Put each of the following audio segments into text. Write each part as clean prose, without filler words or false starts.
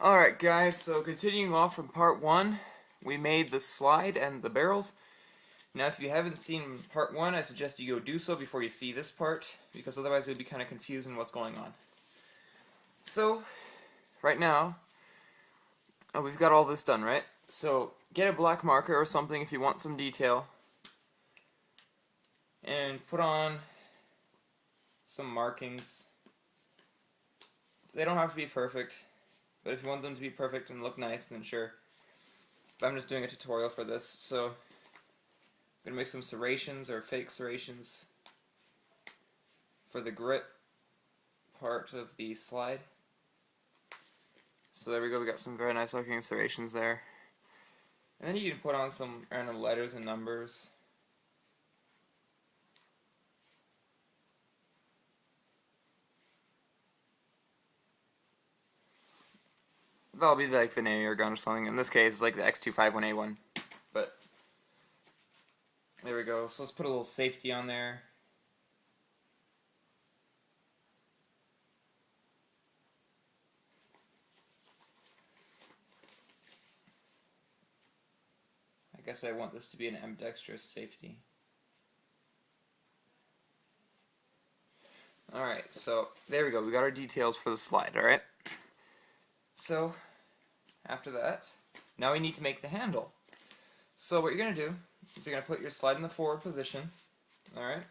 Alright guys, so continuing off from part 1, we made the slide and the barrels. Now if you haven't seen part 1, I suggest you go do so before you see this part, because otherwise it would be kind of confusing what's going on. So, right now, we've got all this done, right? So, get a black marker or something if you want some detail, and put on some markings. They don't have to be perfect, but if you want them to be perfect and look nice, then sure. But I'm just doing a tutorial for this, so I'm going to make some serrations or fake serrations for the grip part of the slide. So there we go, we got some very nice looking serrations there. And then you can put on some random letters and numbers. That'll be like the name of your gun or something. In this case, it's like the X251A1. But there we go. So let's put a little safety on there. I guess I want this to be an ambidextrous safety. Alright, so there we go. We got our details for the slide, alright? So, after that, now we need to make the handle. So what you're going to do is you're going to put your slide in the forward position, alright?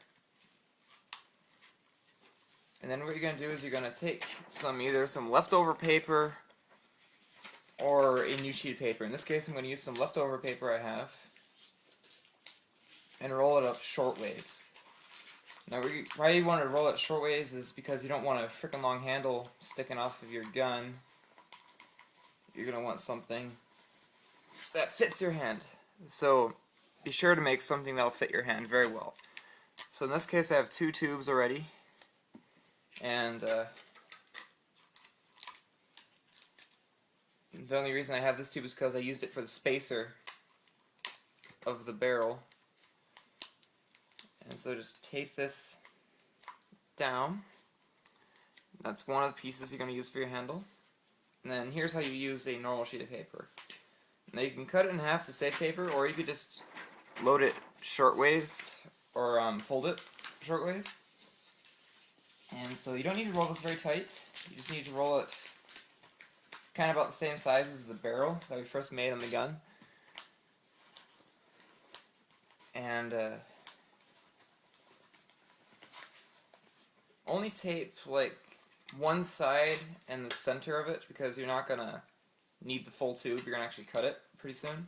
And then what you're going to do is you're going to take either some leftover paper or a new sheet of paper. In this case I'm going to use some leftover paper I have and roll it up short ways. Now why you want to roll it short ways is because you don't want a frickin' long handle sticking off of your gun. You're going to want something that fits your hand. So be sure to make something that will fit your hand very well. So in this case I have 2 tubes already, and the only reason I have this tube is because I used it for the spacer of the barrel. And so just tape this down. That's one of the pieces you're going to use for your handle. And then here's how you use a normal sheet of paper. Now you can cut it in half to save paper, or you could just load it short ways, or fold it short ways. And so you don't need to roll this very tight. You just need to roll it kind of about the same size as the barrel that we first made on the gun. And only tape like one side and the center of it, because you're not going to need the full tube. You're going to actually cut it pretty soon.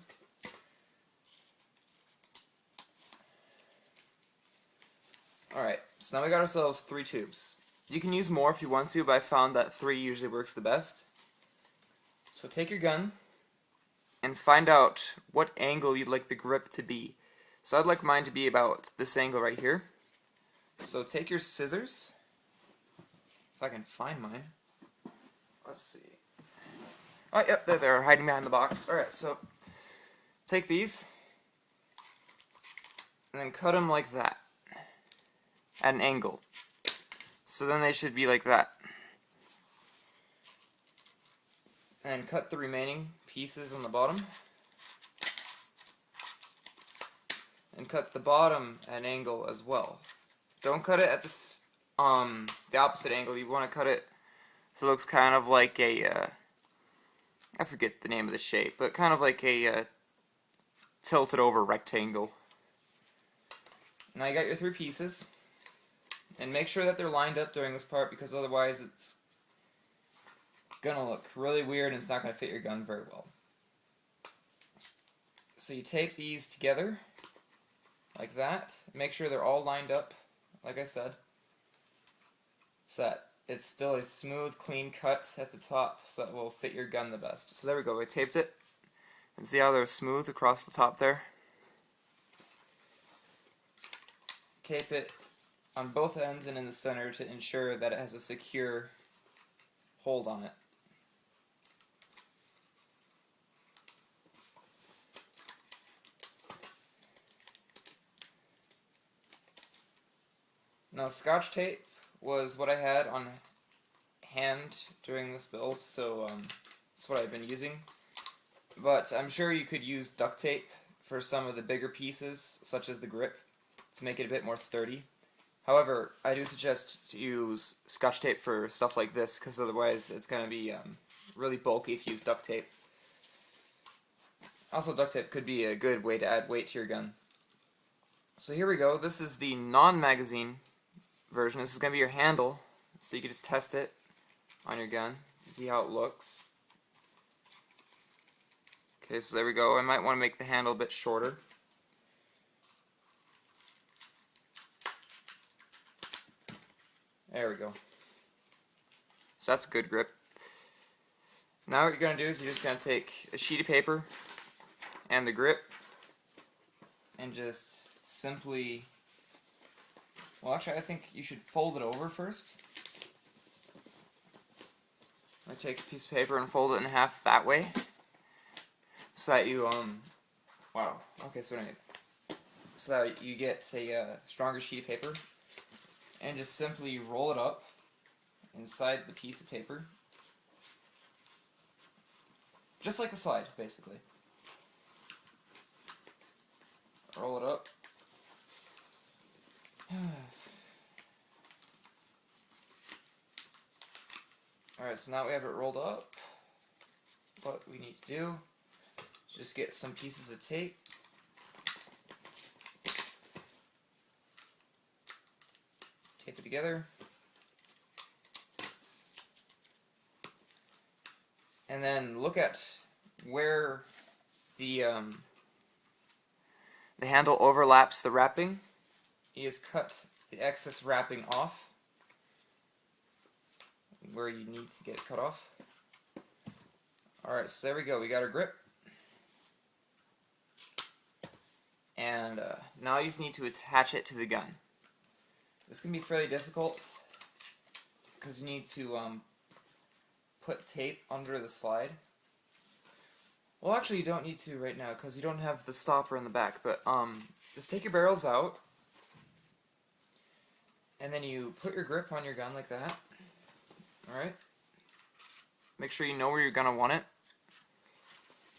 Alright, so now we got ourselves 3 tubes. You can use more if you want to, but I found that 3 usually works the best. So take your gun and find out what angle you'd like the grip to be. So I'd like mine to be about this angle right here. So take your scissors. If I can find mine. Let's see. Oh, yep, there they are, hiding behind the box. Alright, so take these and then cut them like that at an angle. So then they should be like that. And cut the remaining pieces on the bottom. And cut the bottom at an angle as well. Don't cut it at the opposite angle. You want to cut it so it looks kind of like a, I forget the name of the shape, but kind of like a tilted over rectangle. Now you got your 3 pieces. And make sure that they're lined up during this part, because otherwise it's gonna look really weird and it's not gonna fit your gun very well. So you tape these together like that. Make sure they're all lined up, like I said, so that it's still a smooth, clean cut at the top, so that will fit your gun the best. So there we go, I taped it. And see how they're smooth across the top there? Tape it on both ends and in the center to ensure that it has a secure hold on it. Now Scotch tape was what I had on hand during this build, so That's what I've been using. But I'm sure you could use duct tape for some of the bigger pieces, such as the grip, to make it a bit more sturdy. However, I do suggest to use Scotch tape for stuff like this, because otherwise it's going to be really bulky if you use duct tape. Also, duct tape could be a good way to add weight to your gun. So here we go. This is the non-magazine version. This is going to be your handle, so you can just test it on your gun to see how it looks. Okay, so there we go. I might want to make the handle a bit shorter. There we go. So that's a good grip. Now what you're going to do is you're just going to take a sheet of paper and the grip and just simply, well actually I think you should fold it over first. I take a piece of paper and fold it in half that way, so that you so that you get a stronger sheet of paper, and just simply roll it up inside the piece of paper, just like the slide, basically. Roll it up. Alright, so now we have it rolled up. What we need to do is just get some pieces of tape. Tape it together. And then look at where the handle overlaps the wrapping. You just cut the excess wrapping off where you need to get it cut off. Alright, so there we go. We got our grip. And now you just need to attach it to the gun. This can be fairly difficult because you need to put tape under the slide. Well, actually you don't need to right now because you don't have the stopper in the back, but just take your barrels out and then you put your grip on your gun like that. Alright? Make sure you know where you're going to want it.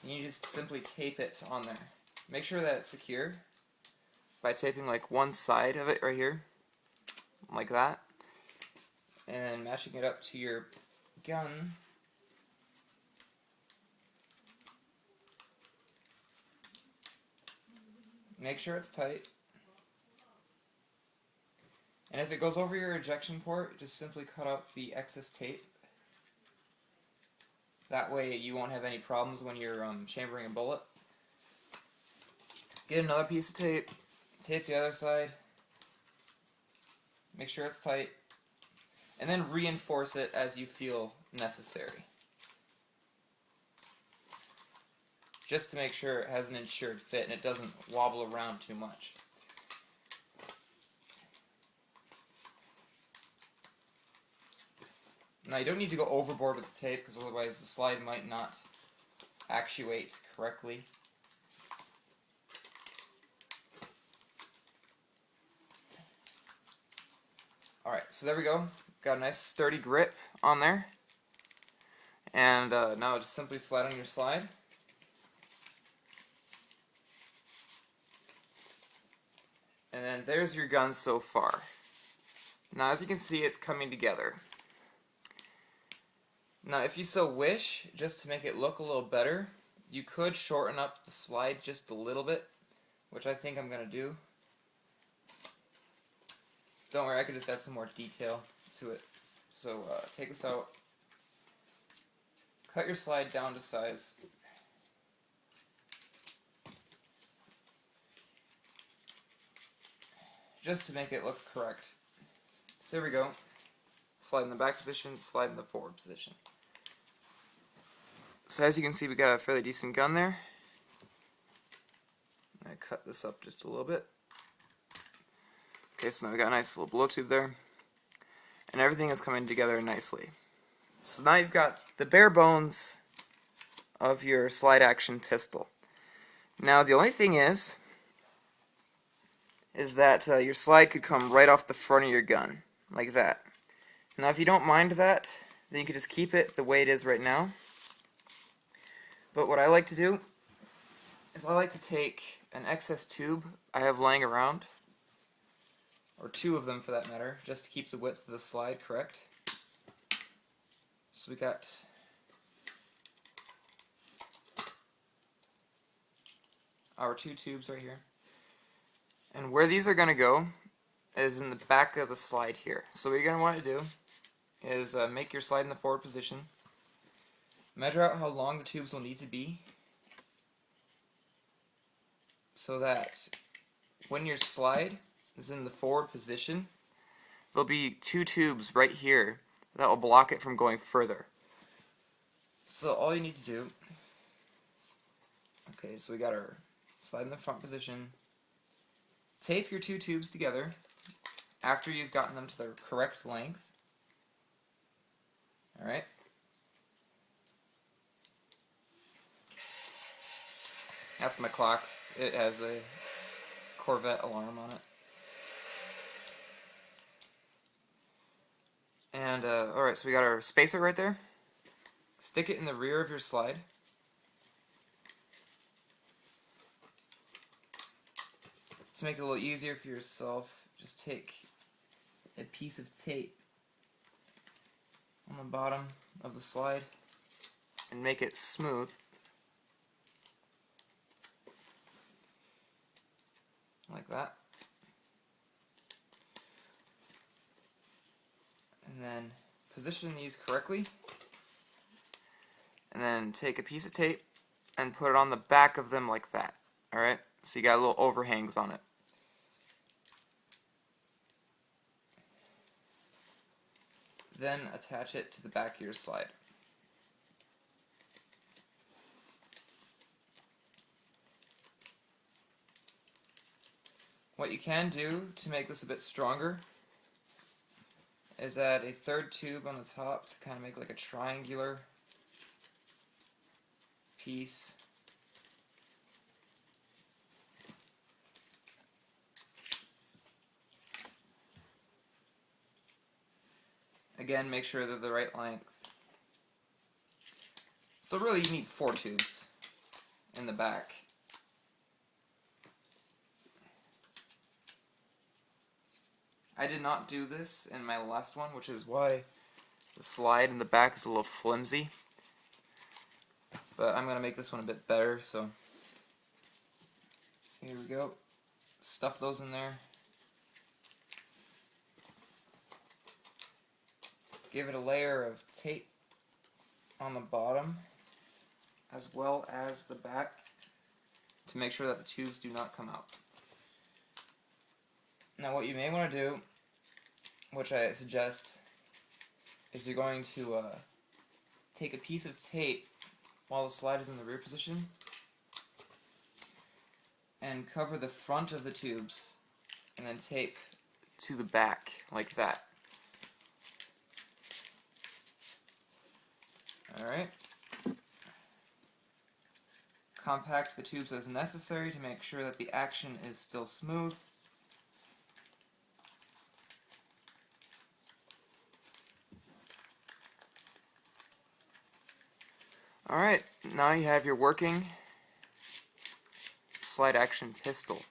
And you just simply tape it on there. Make sure that it's secure by taping like one side of it right here, like that, and then matching it up to your gun. Make sure it's tight. And if it goes over your ejection port, just simply cut up the excess tape. That way you won't have any problems when you're chambering a bullet. Get another piece of tape, tape the other side, make sure it's tight, and then reinforce it as you feel necessary. Just to make sure it has an ensured fit and it doesn't wobble around too much. Now you don't need to go overboard with the tape because otherwise the slide might not actuate correctly. Alright, so there we go. Got a nice sturdy grip on there. And now just simply slide on your slide. And then there's your gun so far. Now as you can see, it's coming together. Now if you so wish, just to make it look a little better, you could shorten up the slide just a little bit, which I think I'm going to do. Don't worry, I could just add some more detail to it. So take this out, cut your slide down to size, just to make it look correct. So there we go. Slide in the back position, slide in the forward position. So as you can see, we got a fairly decent gun there. I cut this up just a little bit. Okay, so now we got a nice little blow tube there. And everything is coming together nicely. So now you've got the bare bones of your slide action pistol. Now the only thing is that your slide could come right off the front of your gun, like that. Now if you don't mind that, then you can just keep it the way it is right now. But what I like to do is I like to take an excess tube I have laying around, or two of them for that matter, just to keep the width of the slide correct. So we got our two tubes right here. And where these are going to go is in the back of the slide here. So what you're going to want to do is make your slide in the forward position. Measure out how long the tubes will need to be so that when your slide is in the forward position, there'll be two tubes right here that will block it from going further. So all you need to do, okay, so we got our slide in the front position. Tape your two tubes together after you've gotten them to the correct length. Alright. That's my clock. It has a Corvette alarm on it. And, alright, so we got our spacer right there. Stick it in the rear of your slide. To make it a little easier for yourself, just take a piece of tape on the bottom of the slide and make it smooth. Like that. And then position these correctly. And then take a piece of tape and put it on the back of them like that. Alright? So you got little overhangs on it. Then attach it to the back of your slide. What you can do to make this a bit stronger is add a third tube on the top to kind of make like a triangular piece. Again, make sure they're the right length. So really you need 4 tubes in the back. I did not do this in my last one, which is why the slide in the back is a little flimsy. But I'm going to make this one a bit better, so here we go. Stuff those in there. Give it a layer of tape on the bottom as well as the back to make sure that the tubes do not come out. Now what you may want to do, which I suggest, is you're going to take a piece of tape while the slide is in the rear position and cover the front of the tubes and then tape to the back like that. Alright. Compact the tubes as necessary to make sure that the action is still smooth. Alright, now you have your working slide action pistol.